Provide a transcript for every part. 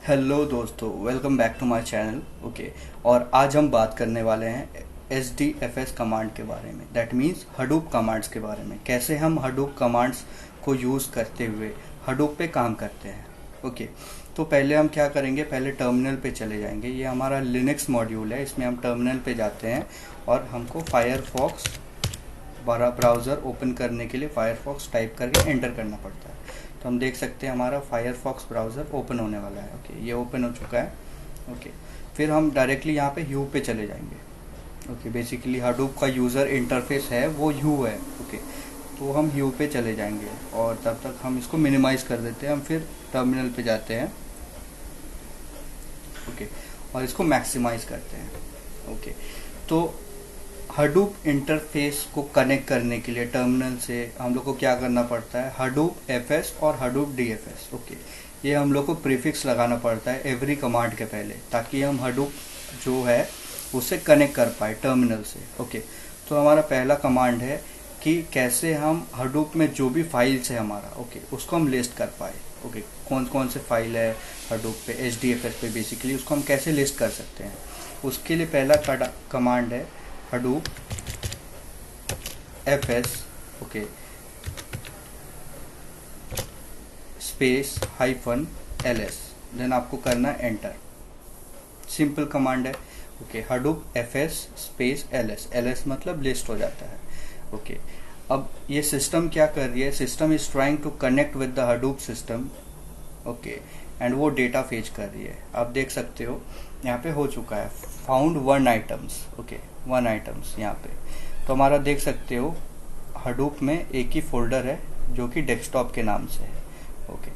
Hello दोस्तों, welcome back to my channel. Okay, और आज हम बात करने वाले हैं HDFS कमांड के बारे में, दैट मीन्स हडूप कमांड्स के बारे में। कैसे हम हडूप कमांड्स को यूज़ करते हुए हडूप पे काम करते हैं। ओके, तो पहले हम क्या करेंगे, पहले टर्मिनल पे चले जाएंगे। ये हमारा लिनक्स मॉड्यूल है, इसमें हम टर्मिनल पे जाते हैं और हमको फायरफॉक्स ब्राउज़र ओपन करने के लिए फायरफॉक्स टाइप करके एंटर करना पड़ता है। तो हम देख सकते हैं हमारा फायरफॉक्स ब्राउज़र ओपन होने वाला है। ओके, ये ओपन हो चुका है। ओके, फिर हम डायरेक्टली यहाँ पे ह्यू पे चले जाएंगे। ओके, बेसिकली हडूप का यूज़र इंटरफेस है वो ह्यू है। ओके, तो हम ह्यू पे चले जाएंगे और तब तक हम इसको मिनिमाइज़ कर देते हैं। हम फिर टर्मिनल पे जाते हैं। ओके, और इसको मैक्सिमाइज़ करते हैं। ओके, तो हडूप इंटरफेस को कनेक्ट करने के लिए टर्मिनल से हम लोग को क्या करना पड़ता है, हडूप एफएस और हडूप डीएफएस। ओके, ये हम लोग को प्रीफिक्स लगाना पड़ता है एवरी कमांड के पहले, ताकि हम हडूप जो है उससे कनेक्ट कर पाए टर्मिनल से। ओके, तो हमारा पहला कमांड है कि कैसे हम हडूप में जो भी फाइल्स है हमारा, ओके, उसको हम लिस्ट कर पाए। ओके, कौन कौन से फाइल है हडूप पे, HDFS पे, बेसिकली उसको हम कैसे लिस्ट कर सकते हैं। उसके लिए पहला कमांड है हडूप fs, ओके, स्पेस -ls, देन आपको करना है एंटर। सिंपल कमांड है। Okay, Hadoop fs space ls मतलब लिस्ट हो जाता है। ओके, अब ये सिस्टम क्या कर रही है, system is trying to connect with the Hadoop system. Okay, and वो डेटा फेच कर रही है। आप देख सकते हो यहाँ पे हो चुका है फाउंड 1 आइटम्स। ओके, 1 आइटम्स यहाँ पे। तो हमारा देख सकते हो हडूप में एक ही फोल्डर है जो कि डेस्कटॉप के नाम से है। ओके,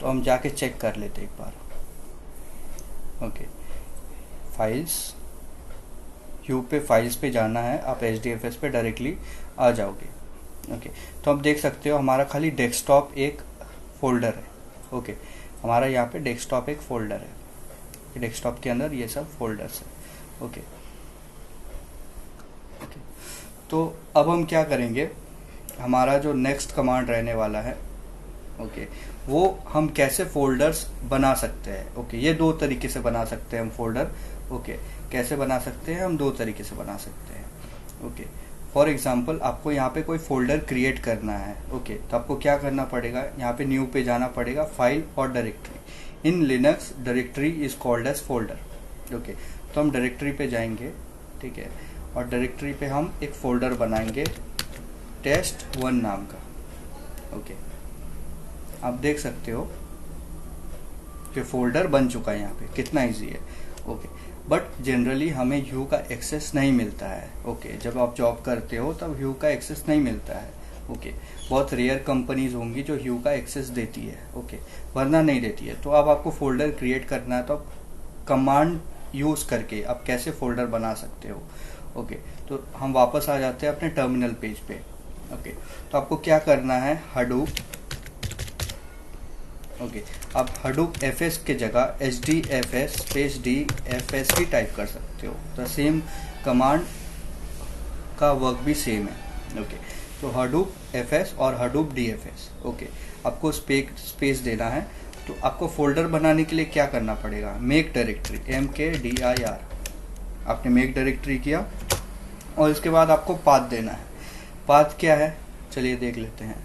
तो हम जाके चेक कर लेते एक बार। ओके, फाइल्स, ह्यू पे फाइल्स पे जाना है, आप HDFS पे डायरेक्टली आ जाओगे। ओके, तो आप देख सकते हो हमारा खाली डेस्कटॉप एक फोल्डर है। ओके, हमारा यहाँ पे डेस्कटॉप एक फोल्डर है, डेस्कटॉप के अंदर ये सब फोल्डर्स है। ओके, तो अब हम क्या करेंगे, हमारा जो नेक्स्ट कमांड रहने वाला है, ओके, वो हम कैसे फोल्डर्स बना सकते हैं। ओके, ये 2 तरीके से बना सकते हैं हम फोल्डर। ओके, कैसे बना सकते हैं हम, 2 तरीके से बना सकते हैं। ओके, फॉर एग्जांपल आपको यहाँ पे कोई फोल्डर क्रिएट करना है। ओके, तो आपको क्या करना पड़ेगा, यहाँ पे न्यू पे जाना पड़ेगा, फाइल और directory. In Linux directory is called as folder. Okay, तो हम डायरेक्टरी पे जाएंगे, ठीक है, और डायरेक्टरी पे हम एक फोल्डर बनाएंगे test1 नाम का। ओके, आप देख सकते हो कि फोल्डर बन चुका है। यहाँ पे कितना इजी है। ओके, बट जनरली हमें ह्यू का एक्सेस नहीं मिलता है। ओके, जब आप जॉब करते हो तब ह्यू का एक्सेस नहीं मिलता है। ओके, बहुत रेयर कंपनीज होंगी जो ह्यू का एक्सेस देती है। ओके, वरना नहीं देती है। तो अब आपको फोल्डर क्रिएट करना है, तो आप कमांड यूज करके आप कैसे फोल्डर बना सकते हो। ओके, तो हम वापस आ जाते हैं अपने टर्मिनल पेज पे। ओके, तो आपको क्या करना है, हडूप, ओके, आप हडूप fs के जगह HDFS स्पेस DFS ही टाइप कर सकते हो। द सेम कमांड का वर्क भी सेम है। ओके, तो हडूप fs और हडूप DFS। ओके, आपको स्पेस देना है। तो आपको फोल्डर बनाने के लिए क्या करना पड़ेगा, मेक डायरेक्टरी, MKDIR। आपने मेक डायरेक्टरी किया और इसके बाद आपको पाथ देना है। पाथ क्या है, चलिए देख लेते हैं।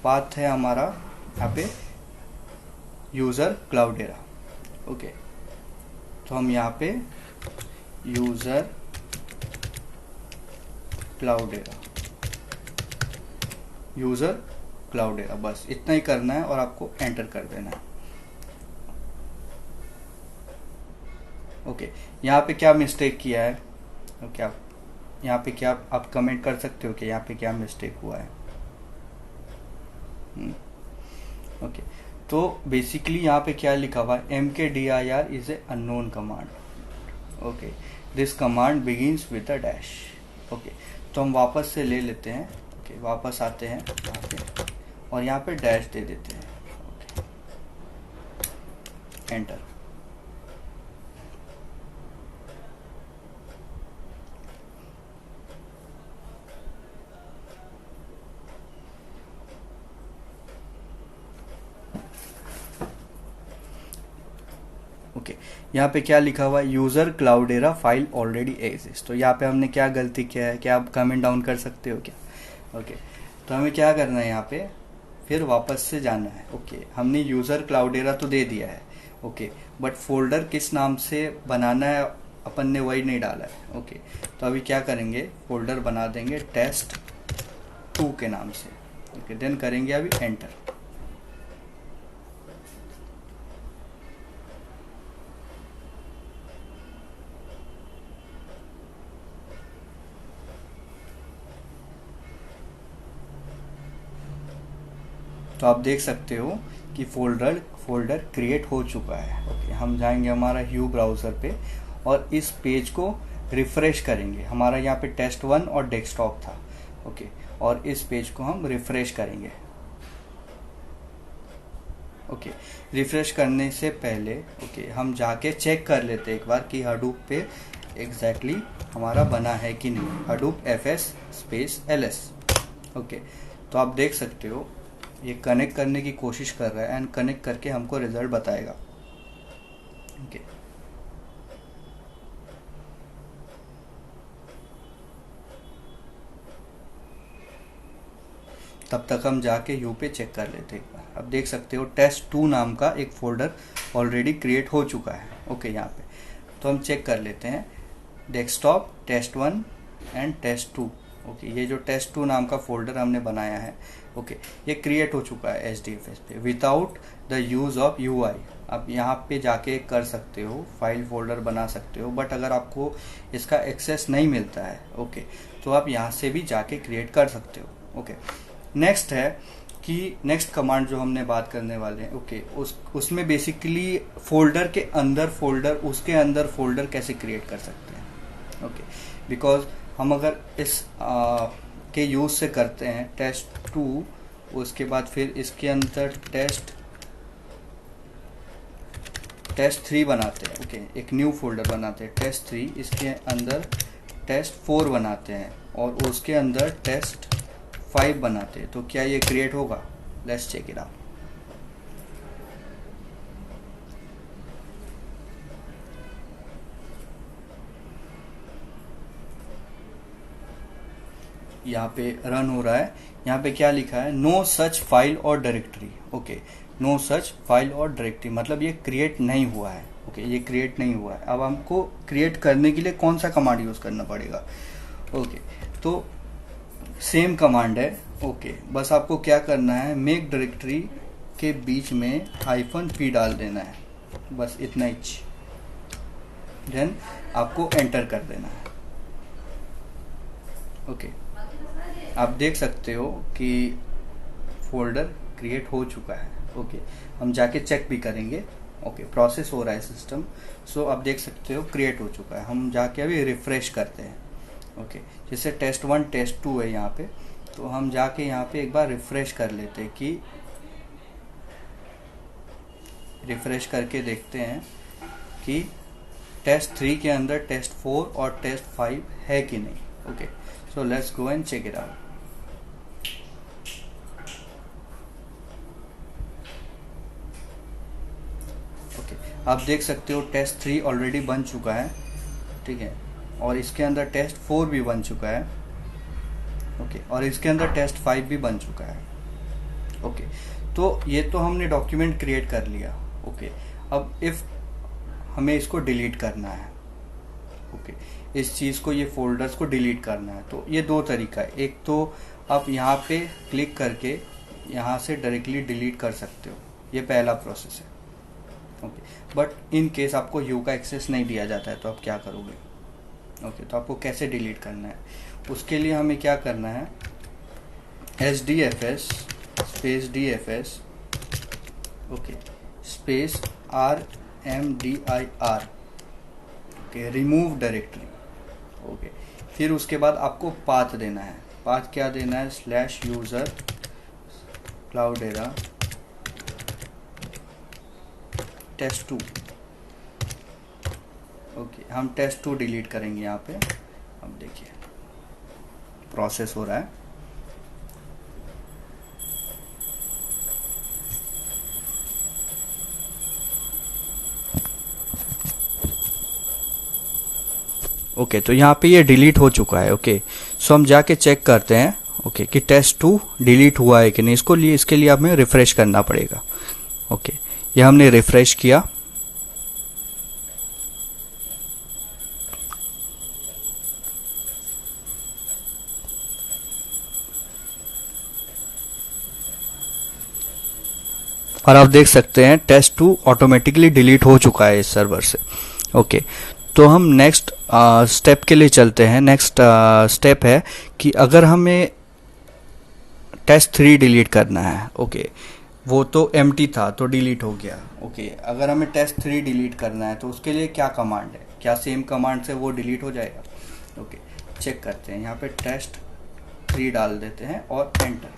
पाथ है हमारा यहाँ पे यूज़र क्लाउडेरा। ओके, तो हम यहाँ पे यूज़र क्लाउडेरा, यूज़र क्लाउडेरा, बस इतना ही करना है और आपको एंटर कर देना है। ओके, यहाँ पे क्या मिस्टेक किया है, ओके, आप यहाँ पे क्या आप कमेंट कर सकते हो कि यहाँ पे क्या मिस्टेक हुआ है। ओके, तो बेसिकली यहाँ पे क्या लिखा हुआ है, MKDIR is a unknown command. Okay, this command begins with a dash. Okay, तो हम वापस से ले लेते हैं। ओके, वापस आते हैं यहाँ पे और यहाँ पे डैश दे देते हैं। Okay, enter. ओके, यहाँ पे क्या लिखा हुआ है, यूज़र क्लाउडेरा फाइल ऑलरेडी एग्जिस्ट। तो यहाँ पे हमने क्या गलती किया है, क्या आप कमेंट डाउन कर सकते हो क्या? ओके, तो हमें क्या करना है, यहाँ पे फिर वापस से जाना है। ओके, हमने यूज़र क्लाउडेरा तो दे दिया है। ओके, बट फोल्डर किस नाम से बनाना है अपन ने वही नहीं डाला है। ओके, तो अभी क्या करेंगे, फोल्डर बना देंगे test2 के नाम से। ओके, देन करेंगे अभी एंटर। तो आप देख सकते हो कि फोल्डर क्रिएट हो चुका है। ओके, हम जाएंगे हमारा ह्यू ब्राउज़र पे और इस पेज को रिफ़्रेश करेंगे। हमारा यहाँ पे test1 और डेस्कटॉप था। ओके, और इस पेज को हम रिफ़्रेश करेंगे। ओके, रिफ़्रेश करने से पहले हम जाके चेक कर लेते एक बार कि हडूप पे एग्जैक्टली हमारा बना है कि नहीं। Hadoop fs space ls। Okay, तो आप देख सकते हो ये कनेक्ट करने की कोशिश कर रहा है एंड कनेक्ट करके हमको रिजल्ट बताएगा। ओके, तब तक हम जाके यू पे चेक कर लेते एक बार। अब देख सकते हो test2 नाम का एक फोल्डर ऑलरेडी क्रिएट हो चुका है। ओके, यहाँ पे तो हम चेक कर लेते हैं, desktop test1 and test2। Okay, ये जो test2 नाम का फोल्डर हमने बनाया है, ओके, ये क्रिएट हो चुका है HDFS पे without the use of UI। आप यहाँ पे जाके कर सकते हो, फाइल फोल्डर बना सकते हो, बट अगर आपको इसका एक्सेस नहीं मिलता है, ओके, तो आप यहाँ से भी जाके क्रिएट कर सकते हो। ओके, नेक्स्ट है कि नेक्स्ट कमांड जो हमने बात करने वाले हैं, ओके, उसमें बेसिकली फोल्डर के अंदर फोल्डर, उसके अंदर फोल्डर कैसे क्रिएट कर सकते हैं। ओके, बिकॉज हम अगर इस के यूज़ से करते हैं test2, उसके बाद फिर इसके अंदर test3 बनाते हैं। ओके, एक न्यू फोल्डर बनाते हैं test3, इसके अंदर test4 बनाते हैं और उसके अंदर test5 बनाते हैं। तो क्या ये क्रिएट होगा? Let's check it out. यहाँ पे रन हो रहा है। यहाँ पे क्या लिखा है, नो सच फाइल और directory. Okay, no such file और डायरेक्टरी मतलब ये क्रिएट नहीं हुआ है। ओके, ये क्रिएट नहीं हुआ है। अब हमको क्रिएट करने के लिए कौन सा कमांड यूज़ करना पड़ेगा? ओके, तो सेम कमांड है। ओके, बस आपको क्या करना है, मेक डायरेक्टरी के बीच में -p डाल देना है, बस इतना ही। देन आपको एंटर कर देना है। ओके, आप देख सकते हो कि फोल्डर क्रिएट हो चुका है। ओके, हम जाके चेक भी करेंगे। ओके, प्रोसेस हो रहा है सिस्टम। सो आप देख सकते हो क्रिएट हो चुका है। हम जाके अभी रिफ्रेश करते हैं। ओके, जैसे test1 test2 है यहाँ पे, तो हम जाके यहाँ पे एक बार रिफ्रेश कर लेते हैं कि रिफ्रेश करके देखते हैं कि test3 के अंदर test4 और test5 है कि नहीं। Okay, so let's go and check it out. Okay, आप देख सकते हो test3 ऑलरेडी बन चुका है, ठीक है, और इसके अंदर test4 भी बन चुका है। ओके, और इसके अंदर test5 भी बन चुका है। ओके, तो ये तो हमने डॉक्यूमेंट क्रिएट कर लिया। ओके, अब इफ हमें इसको डिलीट करना है, ओके, इस चीज़ को, ये फोल्डर्स को डिलीट करना है, तो ये दो तरीका है। एक तो आप यहाँ पे क्लिक करके यहाँ से डायरेक्टली डिलीट कर सकते हो, ये पहला प्रोसेस है। ओके, बट इन केस आपको यू का एक्सेस नहीं दिया जाता है तो आप क्या करोगे? ओके, तो आपको कैसे डिलीट करना है, उसके लिए हमें क्या करना है, HDFS space DFS, okay, space RMDIR, okay, remove directory. Okay, फिर उसके बाद आपको पाथ देना है। पाथ क्या देना है, /user क्लाउडेरा test2। ओके, हम test2 डिलीट करेंगे यहाँ पे। अब देखिए प्रोसेस हो रहा है। ओके, तो यहाँ पे ये डिलीट हो चुका है। ओके, सो हम जाके चेक करते हैं ओके कि test2 डिलीट हुआ है कि नहीं। इसके लिए हमें रिफ्रेश करना पड़ेगा। ओके, ये हमने रिफ्रेश किया, और आप देख सकते हैं test2 ऑटोमेटिकली डिलीट हो चुका है इस सर्वर से। ओके, तो हम नेक्स्ट स्टेप के लिए चलते हैं। नेक्स्ट स्टेप है कि अगर हमें test3 डिलीट करना है, ओके, वो तो एम्प्टी था तो डिलीट हो गया। ओके, अगर हमें test3 डिलीट करना है तो उसके लिए क्या कमांड है, क्या सेम कमांड से वो डिलीट हो जाएगा? ओके, चेक करते हैं। यहाँ पे test3 डाल देते हैं और एंटर।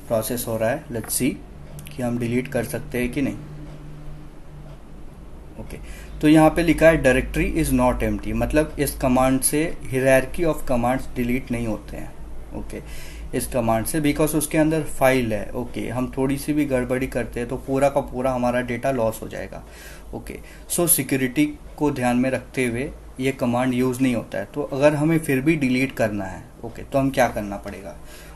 प्रोसेस हो रहा है, लेट्स सी कि हम डिलीट कर सकते हैं कि नहीं। ओके, तो यहाँ पे लिखा है डायरेक्टरी इज नॉट एम्प्टी, मतलब इस कमांड से हायरार्की ऑफ कमांड्स डिलीट नहीं होते हैं। ओके, इस कमांड से, बिकॉज उसके अंदर फाइल है। ओके, हम थोड़ी सी भी गड़बड़ी करते हैं तो पूरा का पूरा हमारा डेटा लॉस हो जाएगा। ओके, सो सिक्योरिटी को ध्यान में रखते हुए ये कमांड यूज नहीं होता है। तो अगर हमें फिर भी डिलीट करना है, ओके, तो हम क्या करना पड़ेगा?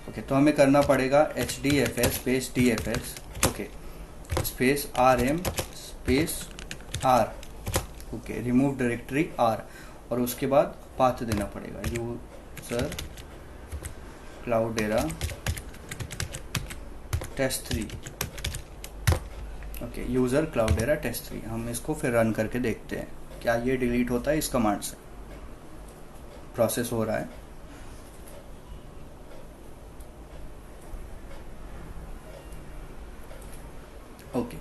ओके, तो हमें करना पड़ेगा hdfs space dfs, okay, space rm space r, okay, remove directory r, और उसके बाद पाथ देना पड़ेगा user क्लाउडेरा test3। Okay, user क्लाउडेरा test3। हम इसको फिर रन करके देखते हैं क्या ये डिलीट होता है इस कमांड से। प्रोसेस हो रहा है। ओके,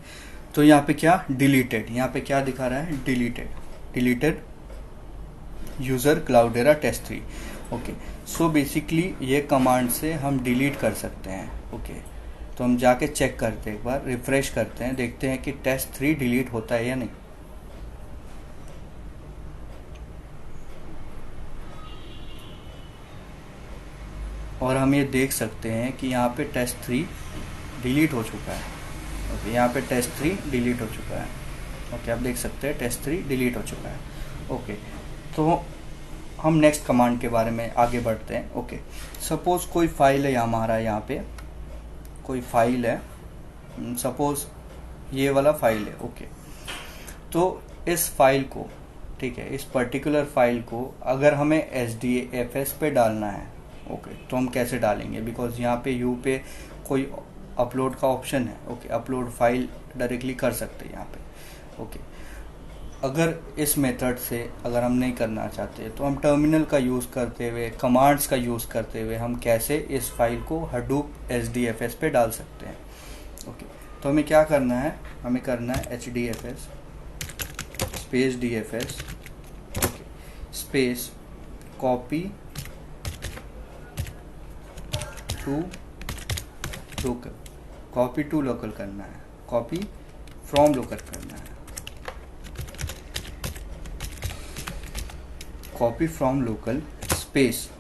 तो यहाँ पे क्या डिलीटेड, यहाँ पे क्या दिखा रहा है? Deleted user क्लाउडेरा test3। Okay, so basically ये कमांड से हम डिलीट कर सकते हैं। ओके, तो हम जाके चेक करते हैं, एक बार रिफ्रेश करते हैं, देखते हैं कि test3 डिलीट होता है या नहीं। और हम ये देख सकते हैं कि यहाँ पे test3 डिलीट हो चुका है। ओके, यहाँ पे test3 डिलीट हो चुका है। ओके, आप देख सकते हैं test3 डिलीट हो चुका है। ओके, तो हम नेक्स्ट कमांड के बारे में आगे बढ़ते हैं। ओके, सपोज कोई फाइल है हमारा, यहाँ पे कोई फाइल है, सपोज ये वाला फाइल है। ओके, तो इस फाइल को, ठीक है, इस पर्टिकुलर फाइल को अगर हमें HDFS पे डालना है, ओके, तो हम कैसे डालेंगे? बिकॉज यहाँ पे यू पे कोई अपलोड का ऑप्शन है। ओके, अपलोड फाइल डायरेक्टली कर सकते हैं यहाँ पे। ओके, अगर इस मेथड से अगर हम नहीं करना चाहते तो हम टर्मिनल का यूज़ करते हुए, कमांड्स का यूज़ करते हुए हम कैसे इस फाइल को हडूप HDFS पे डाल सकते हैं। ओके, तो हमें क्या करना है? हमें करना है HDFS space DFS, okay, space copy to local, copy to local करना है, कॉपी फ्रॉम लोकल करना है, कॉपी फ्रॉम लोकल स्पेस।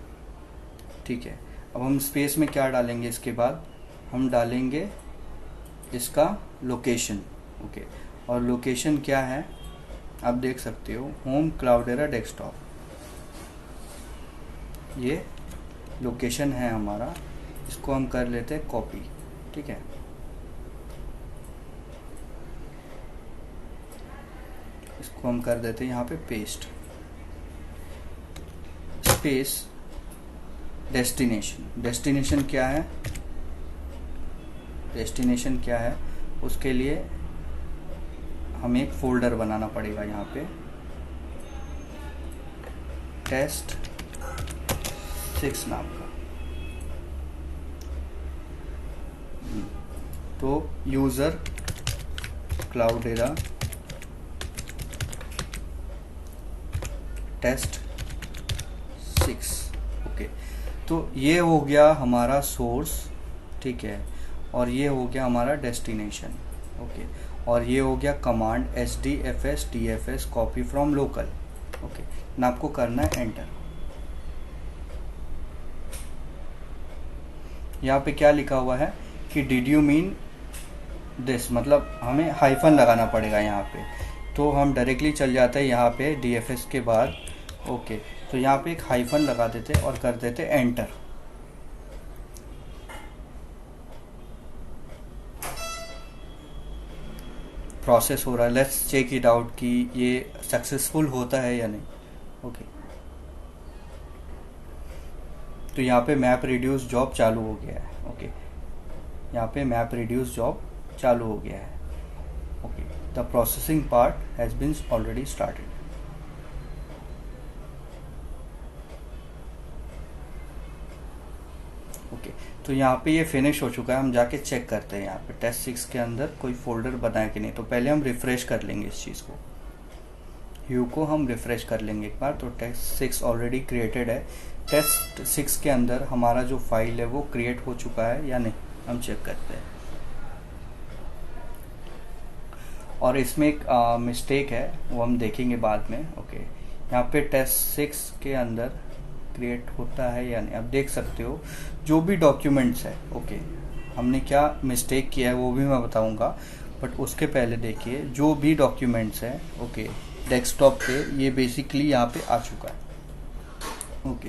ठीक है, अब हम स्पेस में क्या डालेंगे? इसके बाद हम डालेंगे इसका लोकेशन। ओके, और लोकेशन क्या है आप देख सकते हो, होम क्लाउडेरा डेस्कटॉप, ये लोकेशन है हमारा। इसको हम कर लेते हैं कॉपी। ठीक है, इसको हम कर देते हैं यहाँ पे पेस्ट, स्पेस डेस्टिनेशन। डेस्टिनेशन क्या है? डेस्टिनेशन क्या है? उसके लिए हमें एक फोल्डर बनाना पड़ेगा यहाँ पे, test6 नाम का। तो यूजर क्लाउडेरा test6। ओके, तो ये हो गया हमारा सोर्स। ठीक है, और ये हो गया हमारा डेस्टिनेशन। ओके, और ये हो गया command HDFS DFS copy from local. Okay, ना आपको करना है एंटर। यहाँ पे क्या लिखा हुआ है कि डिड यू मीन दिस, मतलब हमें हाइफन लगाना पड़ेगा यहाँ पे। तो हम डायरेक्टली चल जाते हैं यहाँ पे DFS के बाद। ओके, तो यहाँ पे एक हाइफन लगा देते और कर देते एंटर। प्रोसेस हो रहा है, लेट्स चेक इट आउट कि ये सक्सेसफुल होता है या नहीं। ओके, तो यहाँ पे मैप रिड्यूस जॉब चालू हो गया है। ओके, यहाँ पे मैप रिड्यूस जॉब चालू हो गया है। Okay, the processing part has been already started. Okay, तो यहाँ पे ये फिनिश हो चुका है। हम जाके चेक करते हैं यहाँ पे टेस्ट 6 के अंदर कोई फोल्डर बना है कि नहीं। तो पहले हम रिफ्रेश कर लेंगे इस चीज़ को, व्यू को हम रिफ्रेश कर लेंगे एक बार। तो टेस्ट 6 ऑलरेडी क्रिएटेड है। टेस्ट 6 के अंदर हमारा जो फाइल है वो क्रिएट हो चुका है या नहीं, हम चेक करते हैं। और इसमें एक मिस्टेक है, वो हम देखेंगे बाद में। ओके, यहाँ पे टेस्ट 6 के अंदर क्रिएट होता है या नहीं, आप देख सकते हो जो भी डॉक्यूमेंट्स है। ओके, हमने क्या मिस्टेक किया है वो भी मैं बताऊंगा, बट उसके पहले देखिए जो भी डॉक्यूमेंट्स है ओके डेस्कटॉप पे, ये बेसिकली यहाँ पे आ चुका है। ओके,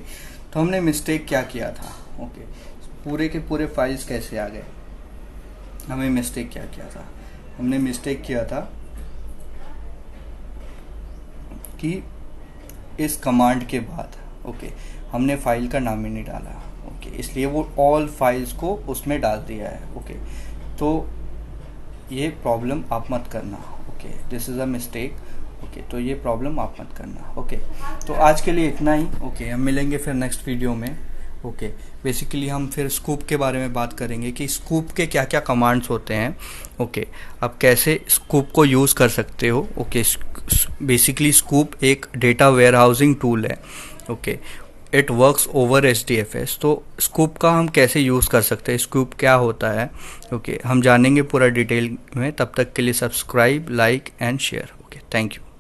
तो हमने मिस्टेक क्या किया था। ओके, पूरे के पूरे फाइल्स कैसे आ गए, हमें मिस्टेक क्या किया था। हमने मिस्टेक किया था कि इस कमांड के बाद ओके हमने फाइल का नाम ही नहीं डाला। ओके, इसलिए वो ऑल फाइल्स को उसमें डाल दिया है। ओके, तो ये प्रॉब्लम आप मत करना। Okay, this is a mistake. Okay, तो ये प्रॉब्लम आप मत करना। ओके, तो आज के लिए इतना ही। ओके, हम मिलेंगे फिर नेक्स्ट वीडियो में। ओके, बेसिकली हम फिर स्कूप के बारे में बात करेंगे कि स्कूप के क्या क्या कमांड्स होते हैं। ओके, आप कैसे स्कूप को यूज़ कर सकते हो। ओके, बेसिकली स्कूप एक डेटा वेयर हाउसिंग टूल है। Okay, it works over HDFS। तो स्कूप का हम कैसे यूज़ कर सकते हैं, स्कूप क्या होता है, ओके हम जानेंगे पूरा डिटेल में। तब तक के लिए subscribe, like and share. Okay, thank you.